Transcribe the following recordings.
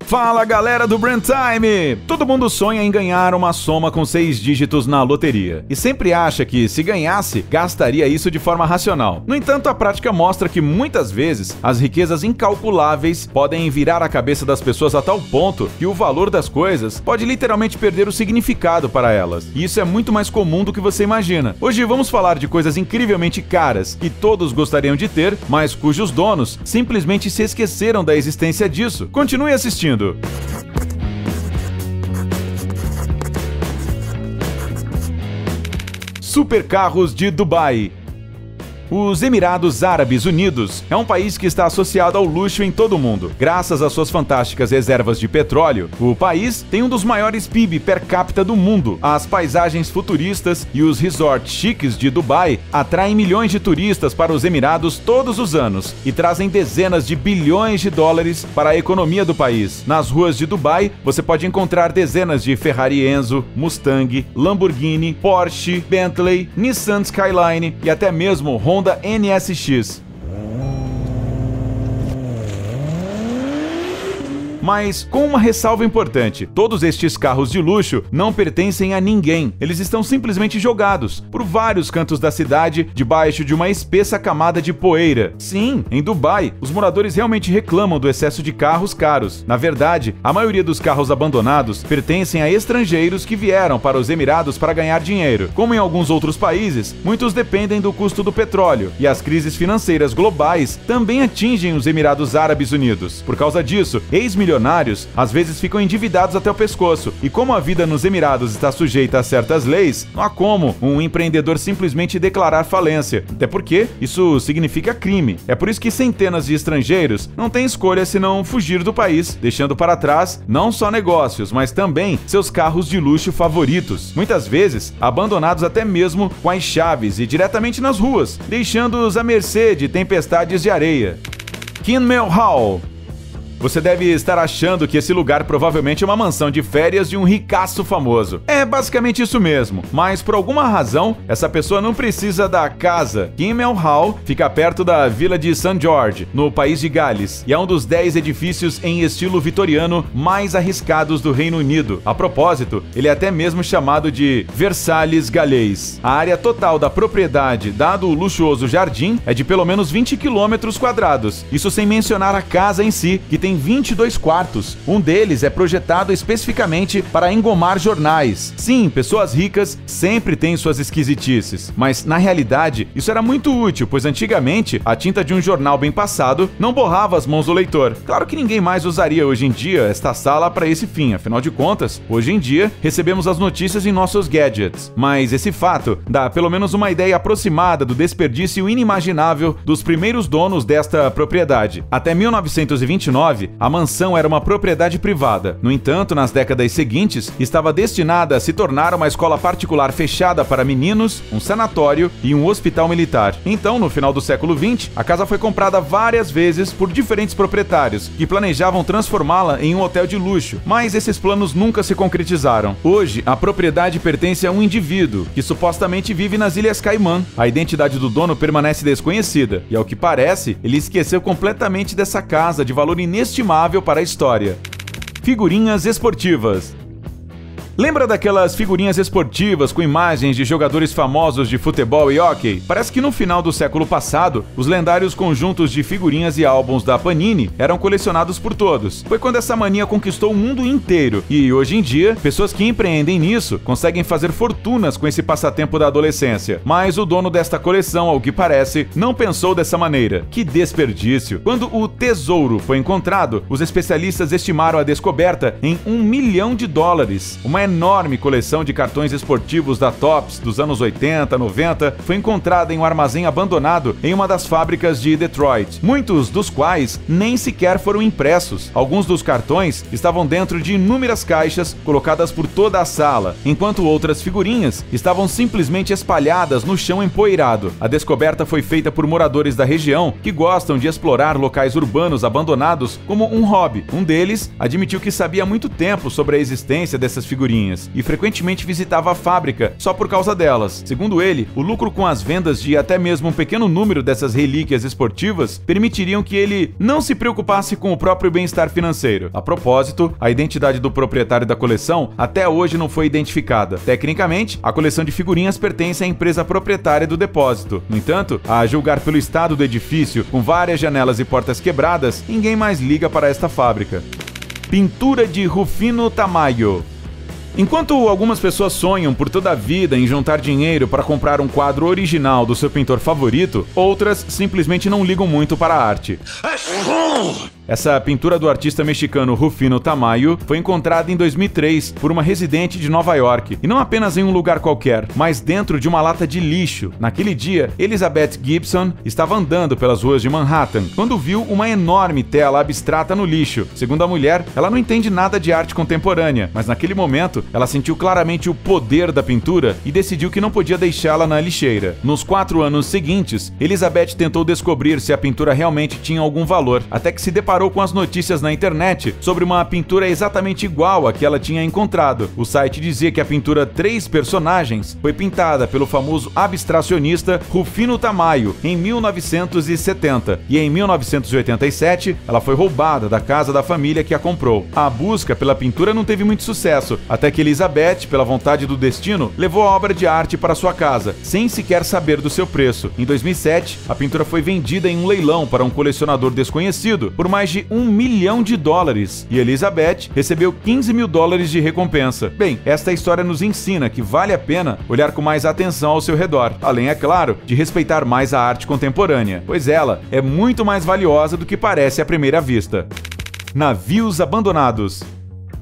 Fala galera do Brand Time! Todo mundo sonha em ganhar uma soma com 6 dígitos na loteria e sempre acha que, se ganhasse, gastaria isso de forma racional. No entanto, a prática mostra que muitas vezes as riquezas incalculáveis podem virar a cabeça das pessoas a tal ponto que o valor das coisas pode literalmente perder o significado para elas. E isso é muito mais comum do que você imagina. Hoje vamos falar de coisas incrivelmente caras que todos gostariam de ter, mas cujos donos simplesmente se esqueceram da existência disso. Continue assistindo. Supercarros de Dubai. Os Emirados Árabes Unidos é um país que está associado ao luxo em todo o mundo. Graças às suas fantásticas reservas de petróleo, o país tem um dos maiores PIB per capita do mundo. As paisagens futuristas e os resorts chiques de Dubai atraem milhões de turistas para os Emirados todos os anos e trazem dezenas de bilhões de dólares para a economia do país. Nas ruas de Dubai, você pode encontrar dezenas de Ferrari Enzo, Mustang, Lamborghini, Porsche, Bentley, Nissan Skyline e até mesmo Honda NSX. Mas com uma ressalva importante, todos estes carros de luxo não pertencem a ninguém. Eles estão simplesmente jogados por vários cantos da cidade, debaixo de uma espessa camada de poeira. Sim, em Dubai, os moradores realmente reclamam do excesso de carros caros. Na verdade, a maioria dos carros abandonados pertencem a estrangeiros que vieram para os Emirados para ganhar dinheiro. Como em alguns outros países, muitos dependem do custo do petróleo, e as crises financeiras globais também atingem os Emirados Árabes Unidos. Por causa disso, ex-milionários às vezes ficam endividados até o pescoço, e como a vida nos Emirados está sujeita a certas leis, não há como um empreendedor simplesmente declarar falência, até porque isso significa crime. É por isso que centenas de estrangeiros não têm escolha senão fugir do país, deixando para trás não só negócios, mas também seus carros de luxo favoritos, muitas vezes abandonados até mesmo com as chaves e diretamente nas ruas, deixando-os à mercê de tempestades de areia. Kinmel Hall. Você deve estar achando que esse lugar provavelmente é uma mansão de férias de um ricaço famoso. É basicamente isso mesmo, mas por alguma razão, essa pessoa não precisa da casa. Kinmel Hall fica perto da Vila de St. George, no país de Gales, e é um dos 10 edifícios em estilo vitoriano mais arriscados do Reino Unido. A propósito, ele é até mesmo chamado de Versalhes galês. A área total da propriedade, dado o luxuoso jardim, é de pelo menos 20 km². Isso sem mencionar a casa em si, que tem 22 quartos. Um deles é projetado especificamente para engomar jornais. Sim, pessoas ricas sempre têm suas esquisitices, mas na realidade isso era muito útil, pois antigamente a tinta de um jornal bem passado não borrava as mãos do leitor. Claro que ninguém mais usaria hoje em dia esta sala para esse fim, afinal de contas, hoje em dia recebemos as notícias em nossos gadgets. Mas esse fato dá pelo menos uma ideia aproximada do desperdício inimaginável dos primeiros donos desta propriedade. Até 1929, a mansão era uma propriedade privada. No entanto, nas décadas seguintes, estava destinada a se tornar uma escola particular fechada para meninos, um sanatório e um hospital militar. Então, no final do século XX, a casa foi comprada várias vezes por diferentes proprietários, que planejavam transformá-la em um hotel de luxo, mas esses planos nunca se concretizaram. Hoje, a propriedade pertence a um indivíduo, que supostamente vive nas Ilhas Caimã. A identidade do dono permanece desconhecida, e ao que parece, ele esqueceu completamente dessa casa de valor inestimável para a história. Figurinhas esportivas. Lembra daquelas figurinhas esportivas com imagens de jogadores famosos de futebol e hóquei? Parece que no final do século passado, os lendários conjuntos de figurinhas e álbuns da Panini eram colecionados por todos. Foi quando essa mania conquistou o mundo inteiro, e hoje em dia, pessoas que empreendem nisso conseguem fazer fortunas com esse passatempo da adolescência. Mas o dono desta coleção, ao que parece, não pensou dessa maneira. Que desperdício! Quando o tesouro foi encontrado, os especialistas estimaram a descoberta em $1 milhão. Uma enorme coleção de cartões esportivos da Topps dos anos 80, 90 foi encontrada em um armazém abandonado em uma das fábricas de Detroit, muitos dos quais nem sequer foram impressos. Alguns dos cartões estavam dentro de inúmeras caixas colocadas por toda a sala, enquanto outras figurinhas estavam simplesmente espalhadas no chão empoeirado. A descoberta foi feita por moradores da região que gostam de explorar locais urbanos abandonados como um hobby. Um deles admitiu que sabia há muito tempo sobre a existência dessas figurinhas figurinhas e frequentemente visitava a fábrica só por causa delas. Segundo ele, o lucro com as vendas de até mesmo um pequeno número dessas relíquias esportivas permitiriam que ele não se preocupasse com o próprio bem-estar financeiro. A propósito, a identidade do proprietário da coleção até hoje não foi identificada. Tecnicamente, a coleção de figurinhas pertence à empresa proprietária do depósito. No entanto, a julgar pelo estado do edifício, com várias janelas e portas quebradas, ninguém mais liga para esta fábrica. Pintura de Rufino Tamayo. Enquanto algumas pessoas sonham por toda a vida em juntar dinheiro para comprar um quadro original do seu pintor favorito, outras simplesmente não ligam muito para a arte. Essa pintura do artista mexicano Rufino Tamayo foi encontrada em 2003 por uma residente de Nova York, e não apenas em um lugar qualquer, mas dentro de uma lata de lixo. Naquele dia, Elizabeth Gibson estava andando pelas ruas de Manhattan quando viu uma enorme tela abstrata no lixo. Segundo a mulher, ela não entende nada de arte contemporânea, mas naquele momento ela sentiu claramente o poder da pintura e decidiu que não podia deixá-la na lixeira. Nos 4 anos seguintes, Elizabeth tentou descobrir se a pintura realmente tinha algum valor, até que se deparou com as notícias na internet sobre uma pintura exatamente igual à que ela tinha encontrado. O site dizia que a pintura Três Personagens foi pintada pelo famoso abstracionista Rufino Tamayo em 1970 e em 1987 ela foi roubada da casa da família que a comprou. A busca pela pintura não teve muito sucesso, até que Elizabeth, pela vontade do destino, levou a obra de arte para sua casa, sem sequer saber do seu preço. Em 2007, a pintura foi vendida em um leilão para um colecionador desconhecido por mais de $1 milhão e Elizabeth recebeu $15 mil de recompensa. Bem, esta história nos ensina que vale a pena olhar com mais atenção ao seu redor, além, é claro, de respeitar mais a arte contemporânea, pois ela é muito mais valiosa do que parece à primeira vista. Navios abandonados.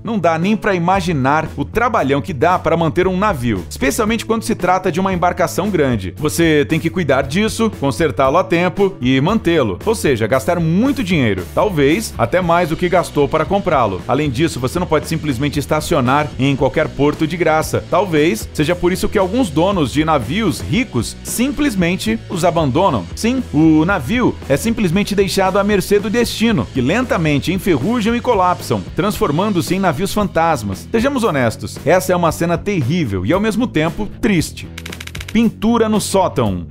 Não dá nem para imaginar o trabalhão que dá para manter um navio, especialmente quando se trata de uma embarcação grande. Você tem que cuidar disso, consertá-lo a tempo e mantê-lo, ou seja, gastar muito dinheiro, talvez até mais do que gastou para comprá-lo. Além disso, você não pode simplesmente estacionar em qualquer porto de graça. Talvez seja por isso que alguns donos de navios ricos simplesmente os abandonam. Sim, o navio é simplesmente deixado à mercê do destino, que lentamente enferrujam e colapsam, transformando-se em navios fantasmas. Sejamos honestos, essa é uma cena terrível e ao mesmo tempo triste. Pintura no sótão.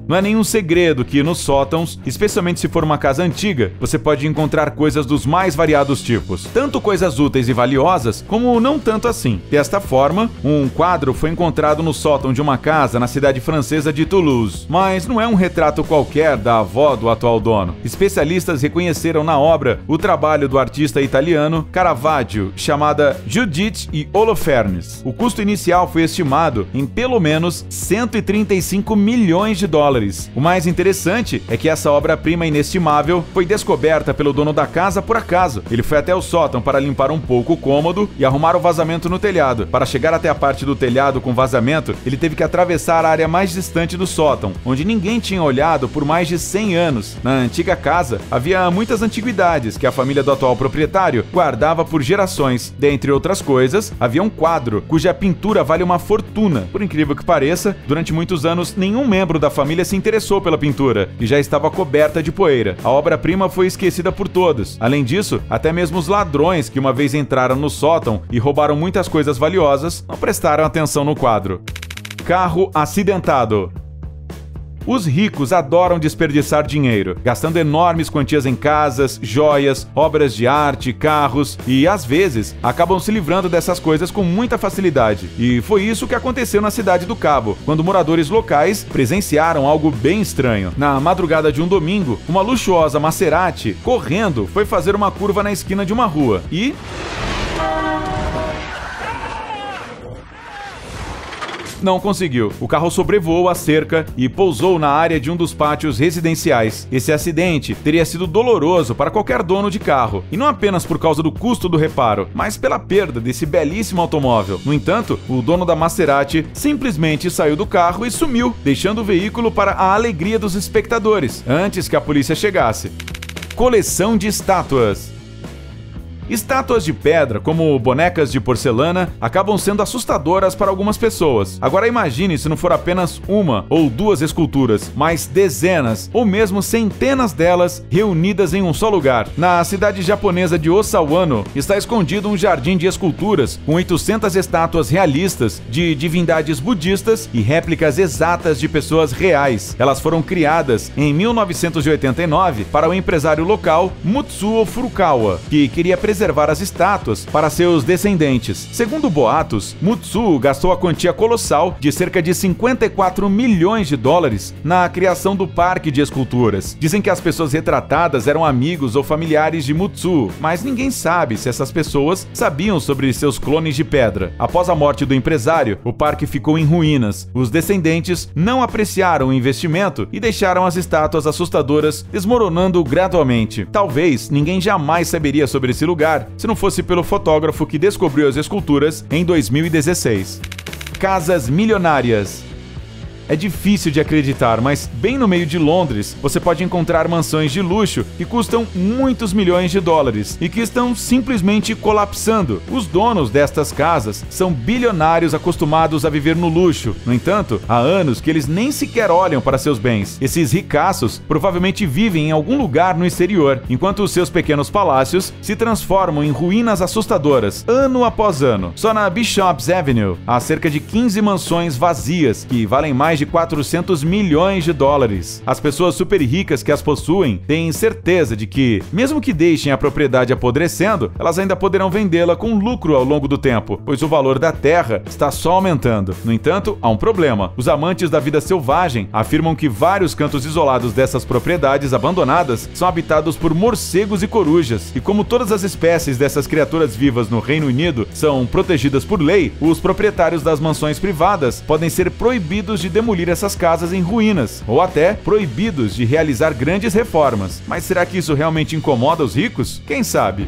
Não é nenhum segredo que nos sótãos, especialmente se for uma casa antiga, você pode encontrar coisas dos mais variados tipos. Tanto coisas úteis e valiosas, como não tanto assim. Desta forma, um quadro foi encontrado no sótão de uma casa na cidade francesa de Toulouse. Mas não é um retrato qualquer da avó do atual dono. Especialistas reconheceram na obra o trabalho do artista italiano Caravaggio, chamada Judith e Holofernes. O custo inicial foi estimado em pelo menos $135 milhões. O mais interessante é que essa obra-prima inestimável foi descoberta pelo dono da casa por acaso. Ele foi até o sótão para limpar um pouco o cômodo e arrumar o vazamento no telhado. Para chegar até a parte do telhado com vazamento, ele teve que atravessar a área mais distante do sótão, onde ninguém tinha olhado por mais de 100 anos. Na antiga casa, havia muitas antiguidades que a família do atual proprietário guardava por gerações. Dentre outras coisas, havia um quadro cuja pintura vale uma fortuna. Por incrível que pareça, durante muitos anos, nenhum membro da família se interessou pela pintura, que já estava coberta de poeira. A obra-prima foi esquecida por todos. Além disso, até mesmo os ladrões que uma vez entraram no sótão e roubaram muitas coisas valiosas não prestaram atenção no quadro. Carro acidentado. Os ricos adoram desperdiçar dinheiro, gastando enormes quantias em casas, joias, obras de arte, carros e, às vezes, acabam se livrando dessas coisas com muita facilidade. E foi isso que aconteceu na cidade do Cabo, quando moradores locais presenciaram algo bem estranho. Na madrugada de um domingo, uma luxuosa Maserati, correndo, foi fazer uma curva na esquina de uma rua e... não conseguiu. O carro sobrevoou a cerca e pousou na área de um dos pátios residenciais. Esse acidente teria sido doloroso para qualquer dono de carro, e não apenas por causa do custo do reparo, mas pela perda desse belíssimo automóvel. No entanto, o dono da Maserati simplesmente saiu do carro e sumiu, deixando o veículo para a alegria dos espectadores, antes que a polícia chegasse. Coleção de estátuas. Estátuas de pedra, como bonecas de porcelana, acabam sendo assustadoras para algumas pessoas. Agora imagine se não for apenas uma ou duas esculturas, mas dezenas ou mesmo centenas delas reunidas em um só lugar. Na cidade japonesa de Osawano está escondido um jardim de esculturas com 800 estátuas realistas de divindades budistas e réplicas exatas de pessoas reais. Elas foram criadas em 1989 para o empresário local Mutsuo Furukawa, que queria preservar as estátuas para seus descendentes. Segundo boatos, Mutsuo gastou a quantia colossal de cerca de 54 milhões de dólares na criação do parque de esculturas. Dizem que as pessoas retratadas eram amigos ou familiares de Mutsuo, mas ninguém sabe se essas pessoas sabiam sobre seus clones de pedra. Após a morte do empresário, o parque ficou em ruínas. Os descendentes não apreciaram o investimento e deixaram as estátuas assustadoras desmoronando gradualmente. Talvez ninguém jamais saberia sobre esse lugar se não fosse pelo fotógrafo que descobriu as esculturas em 2016. Casas milionárias. É difícil de acreditar, mas bem no meio de Londres, você pode encontrar mansões de luxo que custam muitos milhões de dólares e que estão simplesmente colapsando. Os donos destas casas são bilionários acostumados a viver no luxo. No entanto, há anos que eles nem sequer olham para seus bens. Esses ricaços provavelmente vivem em algum lugar no exterior, enquanto os seus pequenos palácios se transformam em ruínas assustadoras, ano após ano. Só na Bishop's Avenue, há cerca de 15 mansões vazias que valem mais de 400 milhões de dólares. As pessoas super ricas que as possuem têm certeza de que, mesmo que deixem a propriedade apodrecendo, elas ainda poderão vendê-la com lucro ao longo do tempo, pois o valor da terra está só aumentando. No entanto, há um problema. Os amantes da vida selvagem afirmam que vários cantos isolados dessas propriedades abandonadas são habitados por morcegos e corujas. E como todas as espécies dessas criaturas vivas no Reino Unido são protegidas por lei, os proprietários das mansões privadas podem ser proibidos de demolir essas casas em ruínas, ou até proibidos de realizar grandes reformas. Mas será que isso realmente incomoda os ricos? Quem sabe?